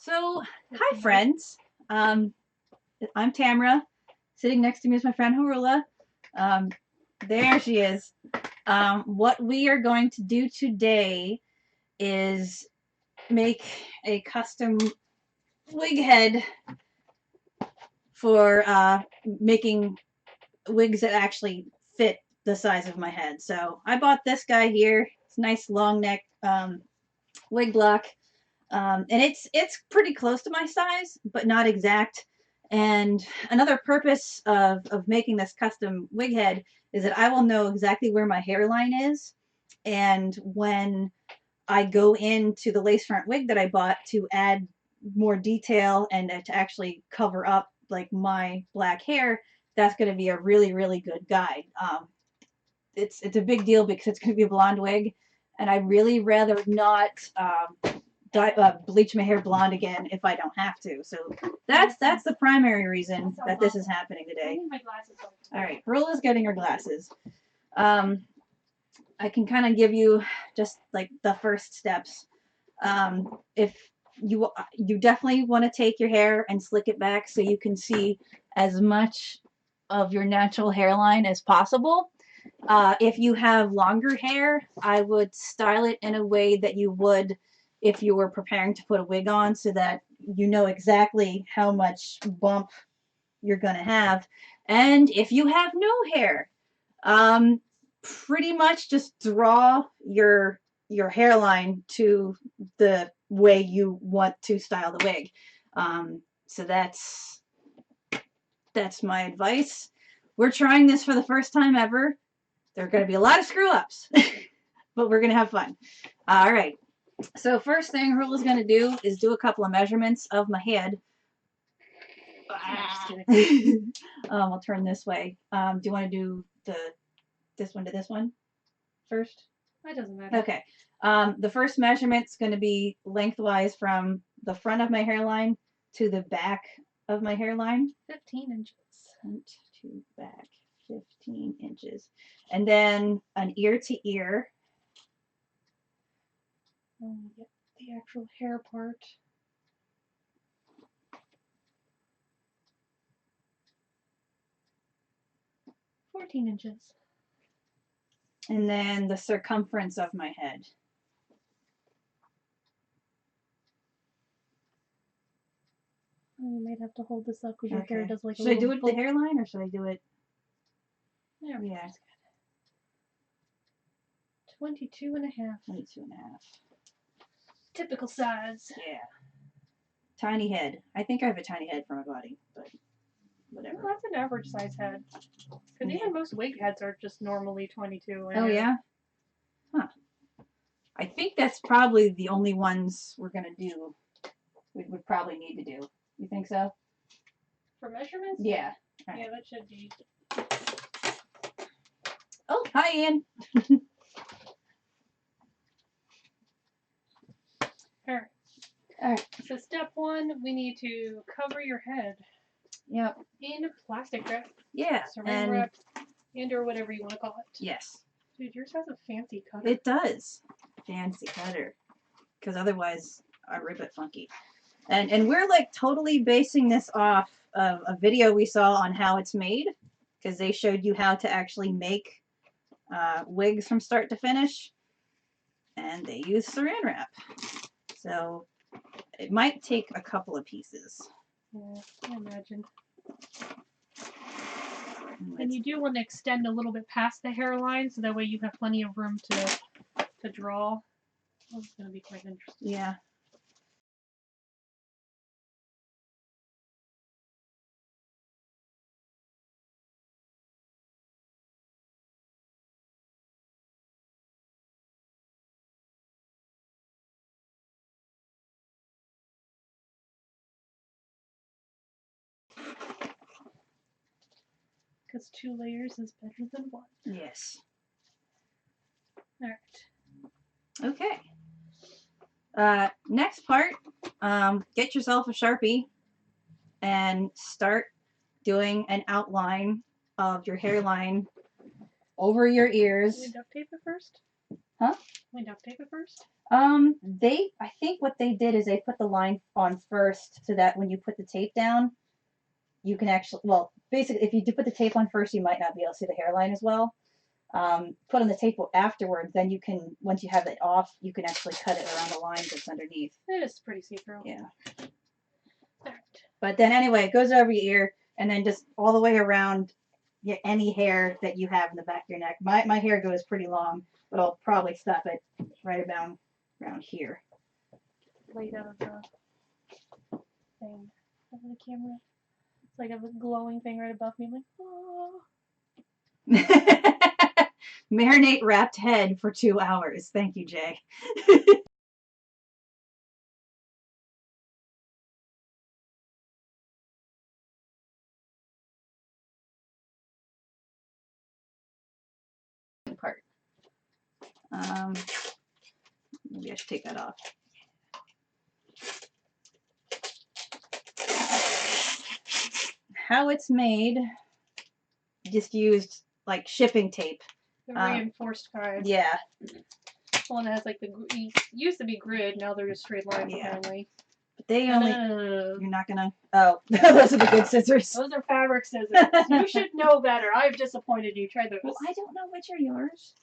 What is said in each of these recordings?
So, hi friends. I'm Tamara. Sitting next to me is my friend Harula. Um, there she is. What we are going to do today is make a custom wig head for making wigs that actually fit the size of my head. So I bought this guy here. It's a nice long neck wig block. And it's pretty close to my size, but not exact. And another purpose of making this custom wig head is that I will know exactly where my hairline is. And when I go into the lace front wig that I bought to add more detail and to actually cover up like my black hair, that's going to be a really, really good guide. It's a big deal because it's going to be a blonde wig, and I'd really rather not bleach my hair blonde again if I don't have to. So that's the primary reason that this is happening today. All right, Perula's getting her glasses. I can kind of give you just like the first steps. If you definitely want to take your hair and slick it back so you can see as much of your natural hairline as possible. If you have longer hair, I would style it in a way that you would if you were preparing to put a wig on, so that you know exactly how much bump you're going to have. And if you have no hair, pretty much just draw your hairline to the way you want to style the wig. So that's my advice. We're trying this for the first time ever. There are going to be a lot of screw ups, but we're going to have fun. All right. So first thing Rula's going to do is do a couple of measurements of my head. I'll turn this way. Do you want to do this one to this one first? That doesn't matter. Okay. The first measurement's going to be lengthwise from the front of my hairline to the back of my hairline. 15 inches. Front to back, 15 inches. And then an ear to ear. Get the actual hair part. 14 inches. And then the circumference of my head. You might have to hold this up because your hair does like should I do it at the hairline or should I do it? There, yeah. 22 and a half. 22 and a half. Typical size. Yeah. Tiny head. I think I have a tiny head for my body, but whatever. Well, that's an average size head. Because even most wig heads are just normally 22. Oh, yeah? Huh. I think that's probably the only ones we're going to do. We would probably need to do. You think so? For measurements? Yeah. Right. Yeah, that should be. Oh, hi, Ian. Alright. Alright. So step one, we need to cover your head. Yep. In plastic wrap. Yeah. Saran wrap. And or whatever you want to call it. Yes. Dude, yours has a fancy cutter. It does. Fancy cutter. Because otherwise, I rip it funky. And we're like totally basing this off of a video we saw on how it's made. Because they showed you how to actually make wigs from start to finish. And they use saran wrap. So it might take a couple of pieces. Yeah, I imagine. And you do want to extend a little bit past the hairline so that way you have plenty of room to draw. This is going to be quite interesting. Yeah. Because 2 layers is better than 1. Yes. Alright. Okay. Next part, get yourself a Sharpie and start doing an outline of your hairline over your ears. Can we duct tape it first? Huh? Can we duct tape it first? I think what they did is they put the line on first so that when you put the tape down, you can actually, well, basically, if you do put the tape on first, you might not be able to see the hairline as well. Put on the tape afterwards, then you can, once you have it off, you can actually cut it around the line that's underneath. It is pretty see-through. Yeah. Alright. But then anyway, it goes over your ear and then just all the way around any hair that you have in the back of your neck. My hair goes pretty long, but I'll probably stop it right about around here. Light out of the thing of the camera. It's like a glowing thing right above me. I'm like, oh. Marinate wrapped head for 2 hours. Thank you, Jay. Part. Maybe I should take that off. How it's made, just used like shipping tape. The reinforced kind. Yeah. One that has like the used to be grid, now they're just straight lines apparently. But they only. You're not gonna. Oh, those are the good scissors. Those are fabric scissors. You should know better. I've disappointed you. Try those. Well, I don't know which are yours.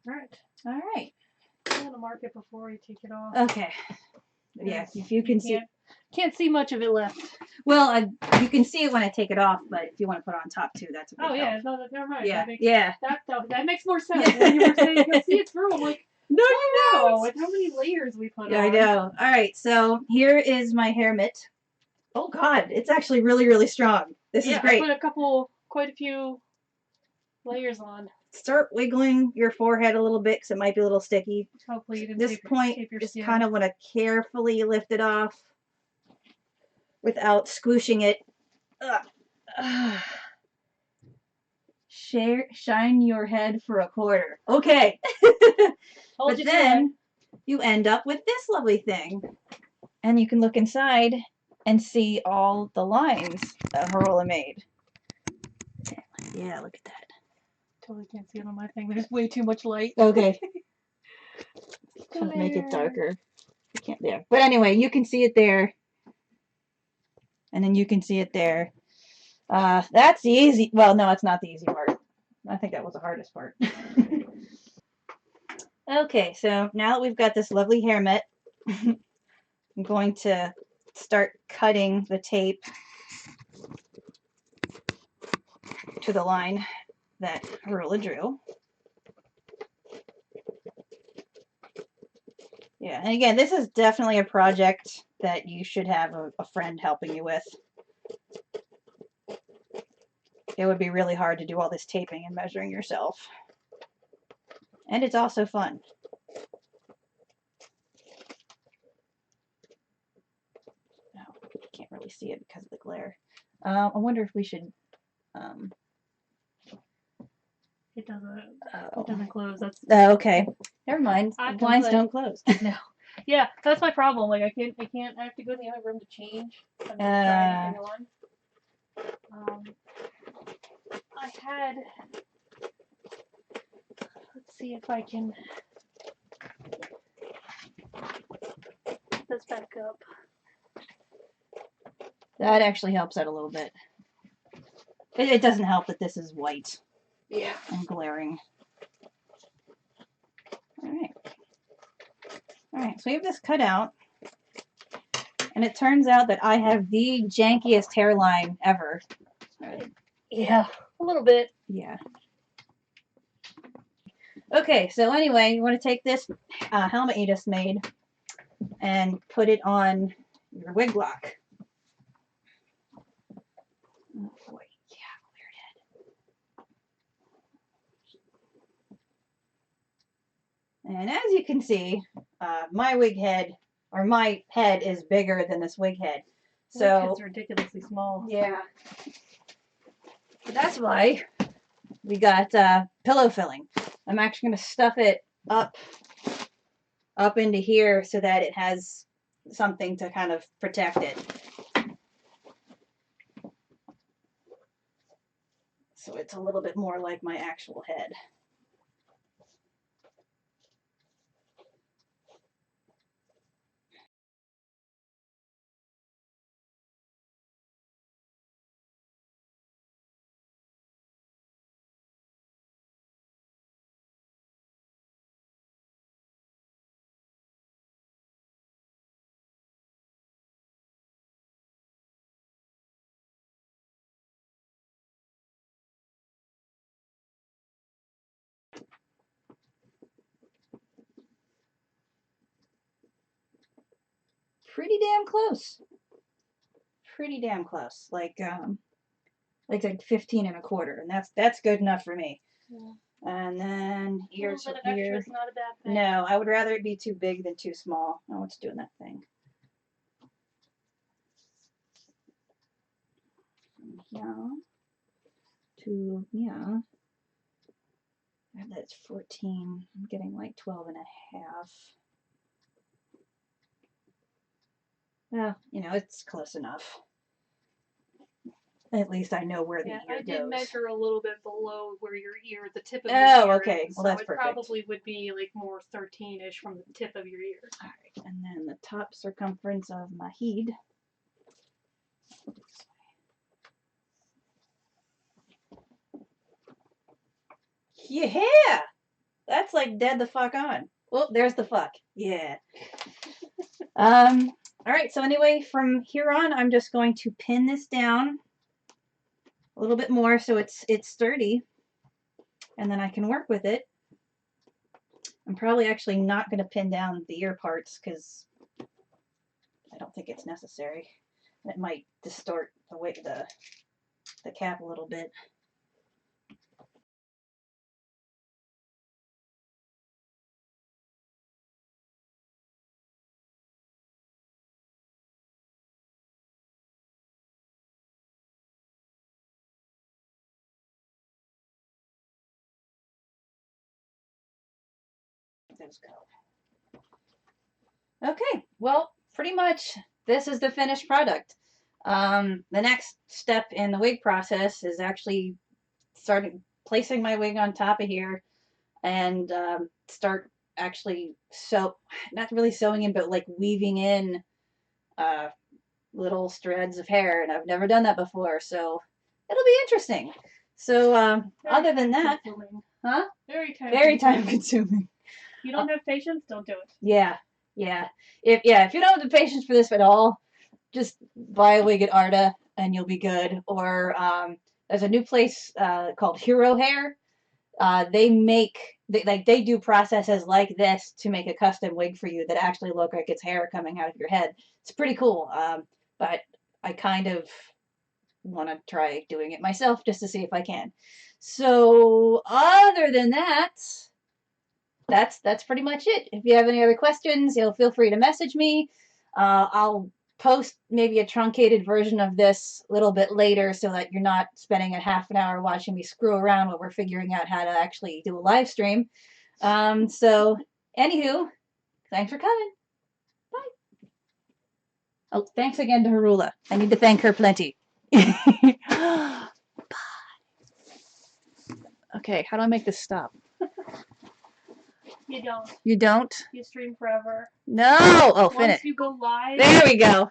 Alright. All right. I'm gonna mark it before we take it off. Okay. Yeah, if you can see. Can't see much of it left. Well, you can see it when I take it off, but if you want to put it on top too, that's a big help. Yeah, no, never mind. Yeah, That makes more sense. When you were saying you can see it through, I'm like, no, you don't. With how many layers we put on. Yeah, I know. All right, so here is my hair mitt. Oh God, it's actually really, really strong. This is great. I put quite a few layers on. Start wiggling your forehead a little bit because it might be a little sticky. Hopefully you didn't At this point, just kind of want to carefully lift it off without squooshing it. Shine your head for a quarter. Okay. But then you end up with this lovely thing. And you can look inside and see all the lines that Harola made. Yeah, look at that. Totally can't see it on my thing. There's way too much light. Okay. Try to make it darker. You can't there. But anyway, you can see it there. And then you can see it there. That's the easy. Well, no, it's not the easy part. I think that was the hardest part. Okay, so now that we've got this lovely hair mitt, I'm going to start cutting the tape to the line that Harola drew. Yeah, and again, this is definitely a project that you should have a friend helping you with. It would be really hard to do all this taping and measuring yourself. And it's also fun. Oh, can't really see it because of the glare. I wonder if we should... It doesn't close. That's okay. Never mind. The blinds don't close. No. Yeah, that's my problem. Like I can't. I have to go in the other room to change. I'm gonna try anything on. I had. Let's see if I can put this back up. That actually helps out a little bit. It doesn't help that this is white. Yeah. And glaring. Alright. Alright, so we have this cut out. And it turns out that I have the jankiest hairline ever. Yeah, a little bit. Yeah. Okay, so anyway, you want to take this helmet you just made and put it on your wig lock. Oh boy, yeah, weird head. And as you can see, my wig head, or my head is bigger than this wig head. So wig head's ridiculously small. Yeah. So that's why we got pillow filling. I'm actually going to stuff it up into here so that it has something to kind of protect it. So it's a little bit more like my actual head. Pretty damn close. Pretty damn close. Like 15 1/4, and that's good enough for me. Yeah. And then ears from here. Extra is not a bad thing. No, I would rather it be too big than too small. Oh, it's doing that thing. Yeah. To yeah. That's 14. I'm getting like 12 1/2. Well, you know, it's close enough. At least I know where the ear goes. I did measure a little bit below where your ear, the tip of your ear. Oh, okay. Well, that's it perfect. Probably would be like more 13-ish from the tip of your ear. All right, and then the top circumference of my head. Yeah, that's like dead the fuck on. Oh, there's the fuck. Yeah. All right. So anyway, from here on, I'm just going to pin this down a little bit more so it's sturdy, and then I can work with it. I'm probably actually not going to pin down the ear parts because I don't think it's necessary. It might distort the way the cap a little bit. Those go. Okay, well, pretty much this is the finished product. The next step in the wig process is actually starting placing my wig on top of here and start actually not really sewing in, but like weaving in little threads of hair, and I've never done that before, so it'll be interesting. So other than that, huh? Very time consuming. You don't have patience, don't do it. Yeah. If you don't have the patience for this at all, just buy a wig at Arta and you'll be good. Or there's a new place called Hero Hair. They do processes like this to make a custom wig for you that actually look like it's hair coming out of your head. It's pretty cool. But I kind of want to try doing it myself just to see if I can. So other than that, that's pretty much it. If you have any other questions, feel free to message me. I'll post maybe a truncated version of this a little bit later so that you're not spending a half an hour watching me screw around while we're figuring out how to actually do a live stream. So, anywho, thanks for coming. Oh, thanks again to Harula. I need to thank her plenty. Okay, how do I make this stop? You don't. You don't? You stream forever. No! Oh, Once finish. you go live. There we go.